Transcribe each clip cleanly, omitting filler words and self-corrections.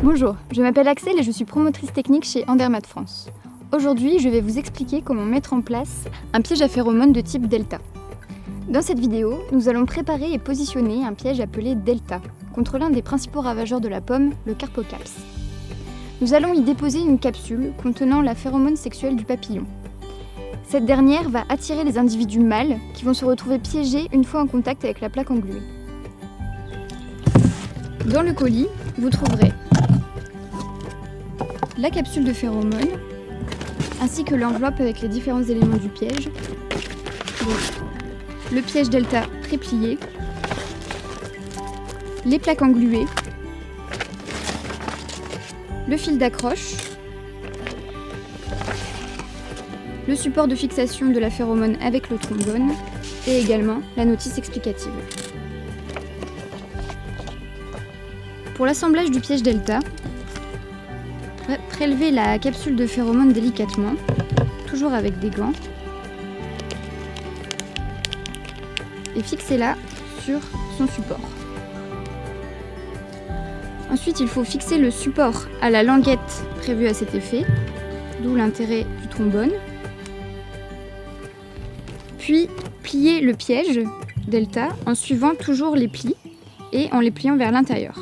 Bonjour, je m'appelle Axel et je suis promotrice technique chez Andermatt France. Aujourd'hui, je vais vous expliquer comment mettre en place un piège à phéromones de type Delta. Dans cette vidéo, nous allons préparer et positionner un piège appelé Delta contre l'un des principaux ravageurs de la pomme, le Carpocaps. Nous allons y déposer une capsule contenant la phéromone sexuelle du papillon. Cette dernière va attirer les individus mâles qui vont se retrouver piégés une fois en contact avec la plaque engluée. Dans le colis, vous trouverez la capsule de phéromone, ainsi que l'enveloppe avec les différents éléments du piège. Donc, le piège Delta préplié, les plaques engluées, le fil d'accroche, le support de fixation de la phéromone avec le trombone et également la notice explicative. Pour l'assemblage du piège Delta, prélevez la capsule de phéromone délicatement, toujours avec des gants, et fixez-la sur son support. Ensuite, il faut fixer le support à la languette prévue à cet effet, d'où l'intérêt du trombone. Puis, plier le piège Delta en suivant toujours les plis et en les pliant vers l'intérieur.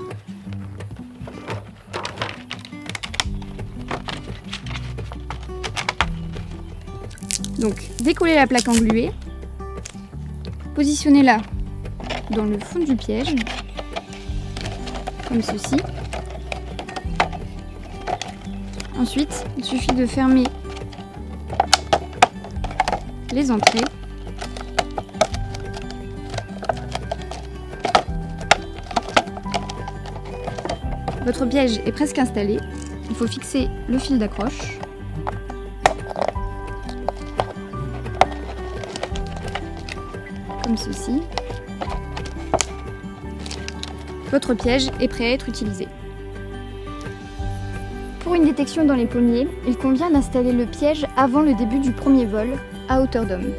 Donc, décollez la plaque engluée, positionnez-la dans le fond du piège, comme ceci. Ensuite, il suffit de fermer les entrées. Votre piège est presque installé. Il faut fixer le fil d'accroche. Comme ceci. Votre piège est prêt à être utilisé. Pour une détection dans les pommiers, il convient d'installer le piège avant le début du premier vol, à hauteur d'homme.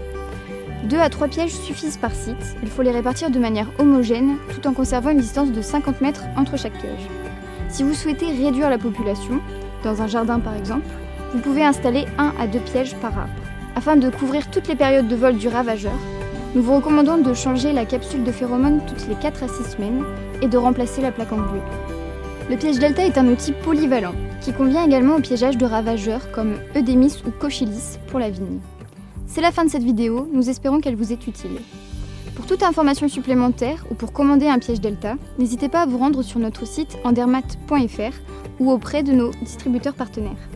2 à 3 pièges suffisent par site. Il faut les répartir de manière homogène, tout en conservant une distance de 50 mètres entre chaque piège. Si vous souhaitez réduire la population, dans un jardin par exemple, vous pouvez installer 1 à 2 pièges par arbre. Afin de couvrir toutes les périodes de vol du ravageur, nous vous recommandons de changer la capsule de phéromone toutes les 4 à 6 semaines et de remplacer la plaque engluée. Le piège Delta est un outil polyvalent qui convient également au piégeage de ravageurs comme Eudémis ou Cochyllis pour la vigne. C'est la fin de cette vidéo, nous espérons qu'elle vous est utile. Pour toute information supplémentaire ou pour commander un piège Delta, n'hésitez pas à vous rendre sur notre site andermatt.fr ou auprès de nos distributeurs partenaires.